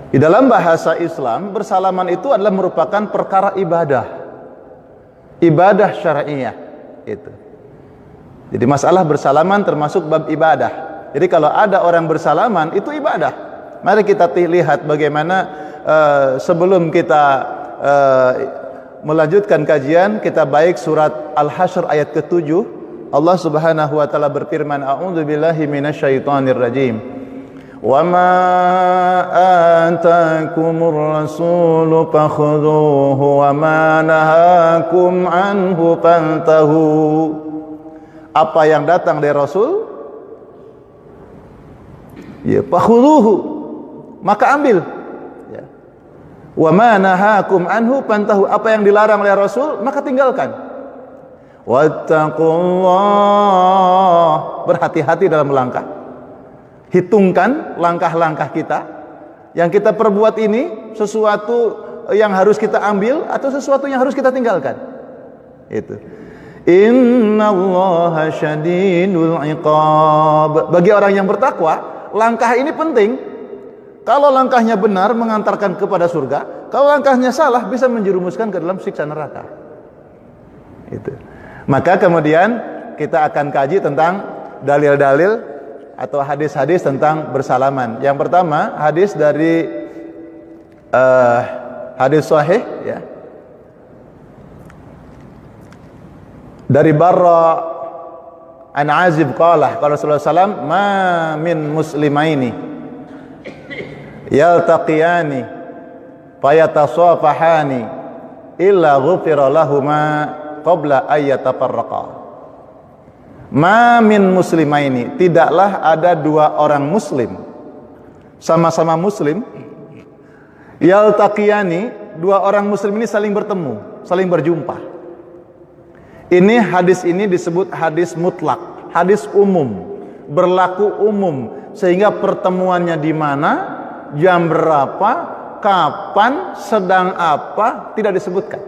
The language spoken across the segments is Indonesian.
Di dalam bahasa Islam, bersalaman itu adalah merupakan perkara ibadah. Ibadah syar'iyah itu. Jadi masalah bersalaman termasuk bab ibadah. Jadi kalau ada orang bersalaman itu ibadah. Mari kita lihat bagaimana sebelum kita melanjutkan kajian, kita baik surat Al-Hasyr ayat ke-7. Allah Subhanahu wa taala berfirman, a'udzubillahi minasyaitonir rajim. Wa ma atakumur rasulu fakhudhuhu wa ma nahakum anhu fantahu. Apa yang datang dari Rasul, ya fakhudhuhu, maka ambil. Ya. Wa ma nahakum anhu fantahu. Apa yang dilarang oleh Rasul, maka tinggalkan. Wattaqullah, berhati-hati dalam melangkah. Hitungkan langkah-langkah kita. Yang kita perbuat ini sesuatu yang harus kita ambil atau sesuatu yang harus kita tinggalkan. Itu. Innallaha syadidul iqab. Bagi orang yang bertakwa, langkah ini penting. Kalau langkahnya benar mengantarkan kepada surga, kalau langkahnya salah bisa menjerumuskan ke dalam siksa neraka. Itu. Maka kemudian kita akan kaji tentang dalil-dalil atau hadis-hadis tentang bersalaman. Yang pertama, hadis dari hadis sahih ya. Dari Barra an Azib qala qala Rasulullah sallallahu ma min muslimaini yaltaqiyani fayatasafahani illa ghufira lahumā qabla ayyatafarraqa. Ma min muslimaini, tidaklah ada dua orang muslim sama-sama muslim yaltaqiyani, dua orang muslim ini saling bertemu, saling berjumpa. Ini hadis ini disebut hadis mutlak, hadis umum, berlaku umum, sehingga pertemuannya di mana, jam berapa, kapan, sedang apa tidak disebutkan.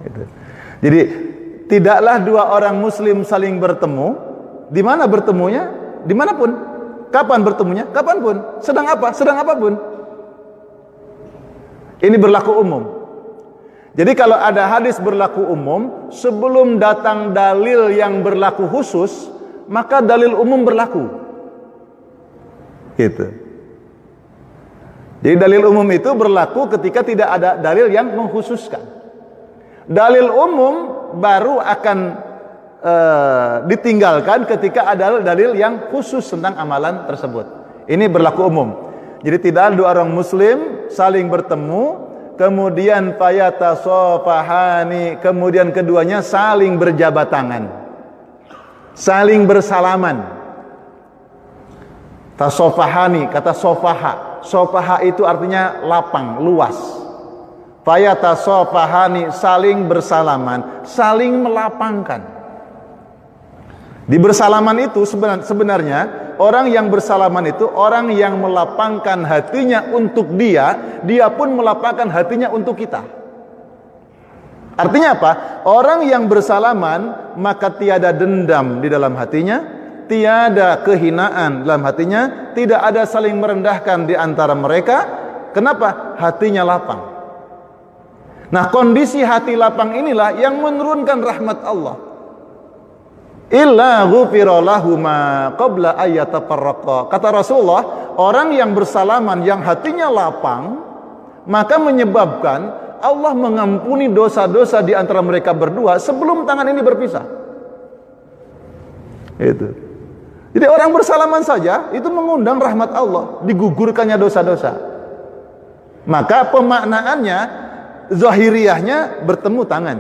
Gitu. Jadi tidaklah dua orang muslim saling bertemu. Di mana bertemunya? Dimanapun. Kapan bertemunya? Kapanpun. Sedang apa? Sedang apapun. Ini berlaku umum. Jadi kalau ada hadis berlaku umum, sebelum datang dalil yang berlaku khusus, maka dalil umum berlaku. Gitu. Jadi dalil umum itu berlaku ketika tidak ada dalil yang mengkhususkan. Dalil umum baru akan ditinggalkan ketika ada dalil yang khusus tentang amalan tersebut. Ini berlaku umum. Jadi tidak ada dua orang muslim saling bertemu, kemudian fayatasafahani, kemudian keduanya saling berjabat tangan, saling bersalaman. Tasafahani, kata sofaha. Sofaha itu artinya lapang, luas. Fayatasafahani, saling bersalaman, saling melapangkan. Di bersalaman itu sebenarnya orang yang bersalaman itu orang yang melapangkan hatinya untuk dia, dia pun melapangkan hatinya untuk kita. Artinya apa? Orang yang bersalaman maka tiada dendam di dalam hatinya, tiada kehinaan dalam hatinya, tidak ada saling merendahkan di antara mereka. Kenapa? Hatinya lapang. Nah, kondisi hati lapang inilah yang menurunkan rahmat Allah. Illa ghufira lahumā qabla ayyatafarraqa. Kata Rasulullah, orang yang bersalaman yang hatinya lapang, maka menyebabkan Allah mengampuni dosa-dosa di antara mereka berdua sebelum tangan ini berpisah. Itu. Jadi orang bersalaman saja itu mengundang rahmat Allah, digugurkannya dosa-dosa. Maka pemaknaannya, zahiriyahnya bertemu tangan,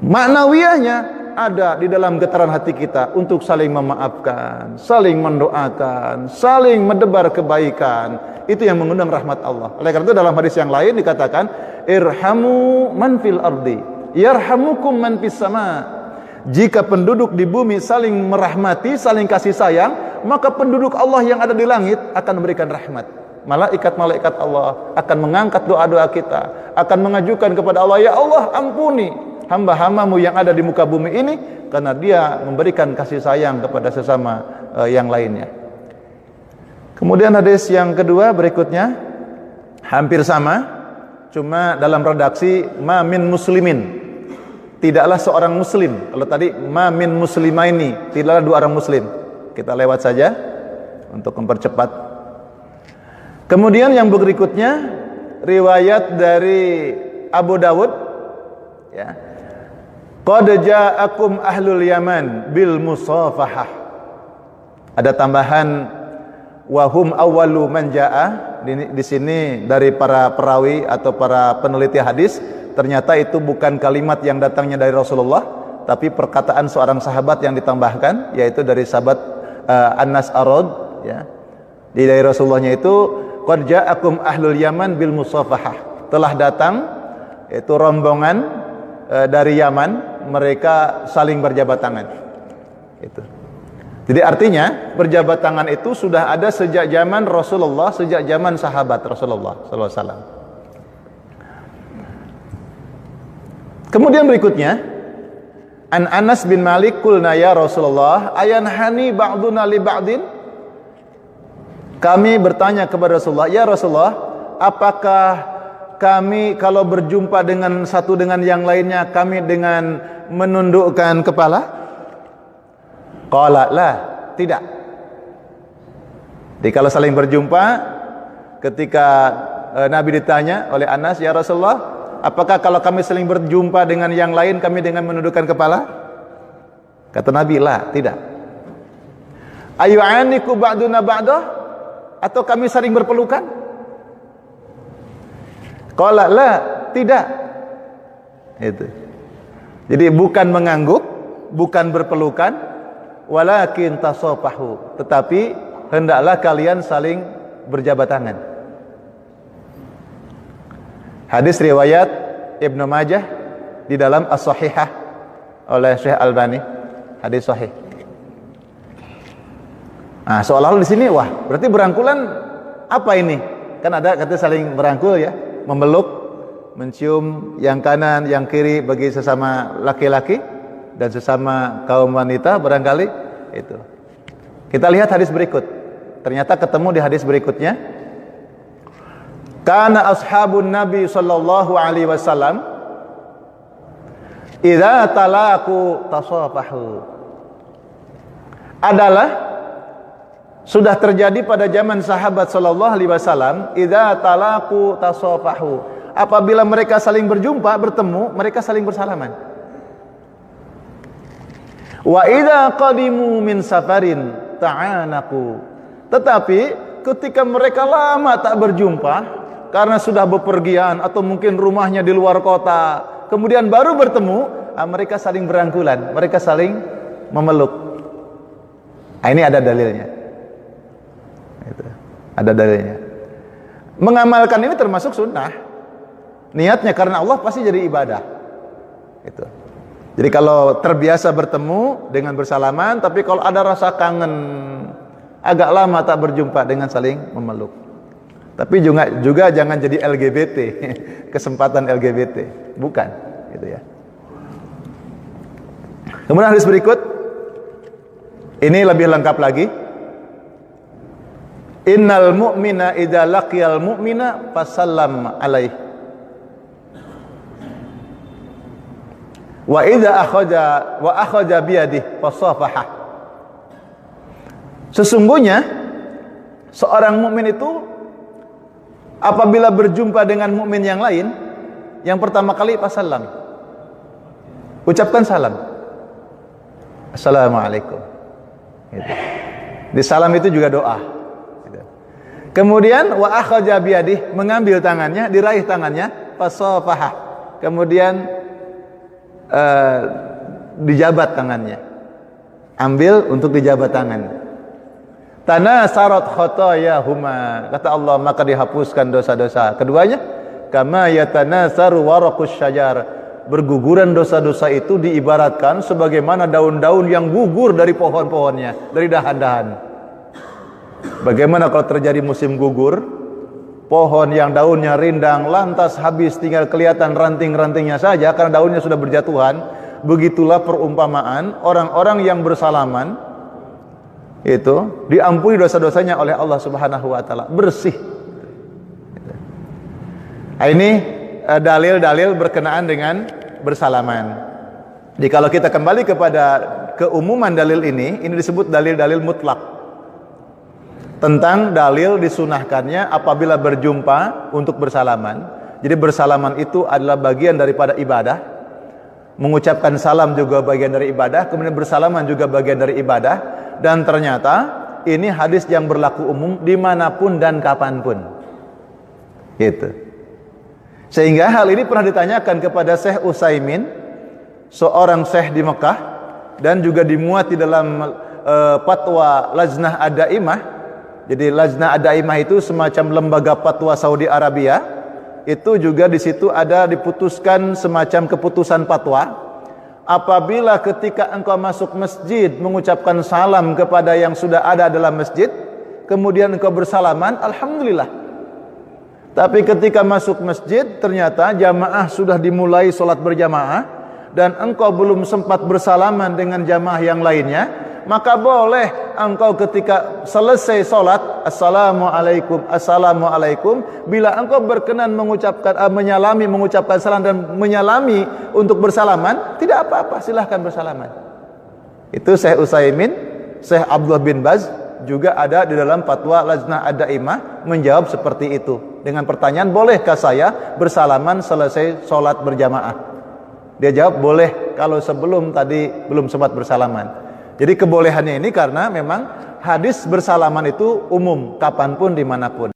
maknawiyahnya ada di dalam getaran hati kita untuk saling memaafkan, saling mendoakan, saling mendebar kebaikan. Itu yang mengundang rahmat Allah. Oleh karena itu dalam hadis yang lain dikatakan, irhamu man fil ardi yarhamukum man fis sama. Jika penduduk di bumi saling merahmati, saling kasih sayang, maka penduduk Allah yang ada di langit akan memberikan rahmat. Malaikat-malaikat Allah akan mengangkat doa-doa kita, akan mengajukan kepada Allah, ya Allah ampuni hamba-hambamu yang ada di muka bumi ini, karena dia memberikan kasih sayang kepada sesama yang lainnya. Kemudian hadis yang kedua berikutnya hampir sama, cuma dalam redaksi ma min muslimin, tidaklah seorang muslim. Kalau tadi ma min muslimaini, tidaklah dua orang muslim. Kita lewat saja untuk mempercepat. Kemudian yang berikutnya riwayat dari Abu Dawud, ya, qad ja'akum ahlul Yaman bil musafahah. Ada tambahan wahum awwalu man ja'a. Di sini dari para perawi atau para peneliti hadis, ternyata itu bukan kalimat yang datangnya dari Rasulullah, tapi perkataan seorang sahabat yang ditambahkan, yaitu dari sahabat Anas Arad, ya. Dari Rasulullahnya itu qad ja'akum ahlul Yaman bil musafahah. Telah datang itu rombongan dari Yaman, mereka saling berjabat tangan. Itu. Jadi artinya berjabat tangan itu sudah ada sejak zaman Rasulullah, sejak zaman sahabat Rasulullah sallallahu alaihi wasallam. Kemudian berikutnya An Anas bin Malik qulna ya Rasulullah ayanhani ba'duna li ba'din. Kami bertanya kepada Rasulullah, ya Rasulullah, apakah kami kalau berjumpa dengan satu dengan yang lainnya kami dengan menundukkan kepala? Qala la, tidak. Jadi kalau saling berjumpa, ketika Nabi ditanya oleh Anas, ya Rasulullah, apakah kalau kami saling berjumpa dengan yang lain kami dengan menundukkan kepala? Kata Nabi, la, tidak. Ayu'aniku ba'duna ba'dah, atau kami saling berpelukan? Qala la, tidak. Itu. Jadi bukan mengangguk, bukan berpelukan, walakin tasafahu, tetapi hendaklah kalian saling berjabat tangan. Hadis riwayat Ibnu Majah di dalam As-Sahihah oleh Syekh Albani, hadis sahih. Nah, seolah-olah di sini wah, berarti berangkulan apa ini? Kan ada kata saling berangkul ya, memeluk, mencium yang kanan, yang kiri bagi sesama laki-laki dan sesama kaum wanita barangkali itu. Kita lihat hadis berikut. Ternyata ketemu di hadis berikutnya. Kana ashabun Nabi sallallahu alaihi wasallam idza talaqu tasafahu. Adalah sudah terjadi pada zaman sahabat sallallahu alaihi wasallam, idza talaqu tasafahu. Apabila mereka saling berjumpa, bertemu, mereka saling bersalaman. Wa idza qadimu min safarin ta'anaku. Tetapi ketika mereka lama tak berjumpa karena sudah bepergian atau mungkin rumahnya di luar kota, kemudian baru bertemu, mereka saling berangkulan, mereka saling memeluk. Nah, ini ada dalilnya. Itu. Ada dalilnya. Mengamalkan ini termasuk sunnah. Niatnya karena Allah pasti jadi ibadah. Itu. Jadi kalau terbiasa bertemu dengan bersalaman, tapi kalau ada rasa kangen, agak lama tak berjumpa dengan saling memeluk. Tapi juga jangan jadi LGBT, kesempatan LGBT, bukan, gitu ya. Kemudian hadis berikut, ini lebih lengkap lagi. Innal mu'mina idza laqiyal mu'mina fasallam alaihi. Wa idza akhadha biyadihi fasafaha. Sesungguhnya seorang mukmin itu apabila berjumpa dengan mukmin yang lain, yang pertama kali salam. Ucapkan salam. Assalamualaikum. Gitu. Di salam itu juga doa. Gitu. Kemudian wa akhadha biyadihi, mengambil tangannya, diraih tangannya, fasafaha. Kemudian dijabat tangannya, ambil untuk dijabat tangan. Tanasarat khotoyahuma, kata Allah, maka dihapuskan dosa-dosa keduanya. Kama yatanasaru waraqus syajar, berguguran dosa-dosa itu diibaratkan sebagaimana daun-daun yang gugur dari pohon-pohonnya, dari dahan-dahan. Bagaimana kalau terjadi musim gugur, pohon yang daunnya rindang lantas habis, tinggal kelihatan ranting-rantingnya saja karena daunnya sudah berjatuhan. Begitulah perumpamaan orang-orang yang bersalaman itu diampuni dosa-dosanya oleh Allah Subhanahu wa taala, bersih. Nah, ini dalil-dalil berkenaan dengan bersalaman. Jadi kalau kita kembali kepada keumuman dalil ini disebut dalil-dalil mutlak. Tentang dalil disunahkannya apabila berjumpa untuk bersalaman. Jadi bersalaman itu adalah bagian daripada ibadah. Mengucapkan salam juga bagian dari ibadah, kemudian bersalaman juga bagian dari ibadah. Dan ternyata ini hadis yang berlaku umum dimanapun dan kapanpun. Gitu. Sehingga hal ini pernah ditanyakan kepada Syekh Utsaimin, seorang syekh di Mekah, dan juga dimuat di dalam fatwa Lajnah Ad-Daimah. Jadi Lajnah Ad-Daimah itu semacam lembaga fatwa Saudi Arabia. Itu juga di situ ada diputuskan semacam keputusan fatwa. Apabila ketika engkau masuk masjid mengucapkan salam kepada yang sudah ada dalam masjid, kemudian engkau bersalaman, alhamdulillah. Tapi ketika masuk masjid ternyata jamaah sudah dimulai sholat berjamaah dan engkau belum sempat bersalaman dengan jamaah yang lainnya, maka boleh engkau ketika selesai sholat assalamualaikum, assalamualaikum, bila engkau berkenan mengucapkan mengucapkan salam dan menyalami untuk bersalaman, tidak apa-apa, silahkan bersalaman. Itu Syekh Utsaimin, Syekh Abdullah bin Baz juga ada di dalam fatwa Lajnah Ad-Daimah menjawab seperti itu dengan pertanyaan, bolehkah saya bersalaman selesai sholat berjamaah? Dia jawab boleh kalau sebelum tadi belum sempat bersalaman. Jadi kebolehannya ini karena memang hadis bersalaman itu umum, kapanpun, dimanapun.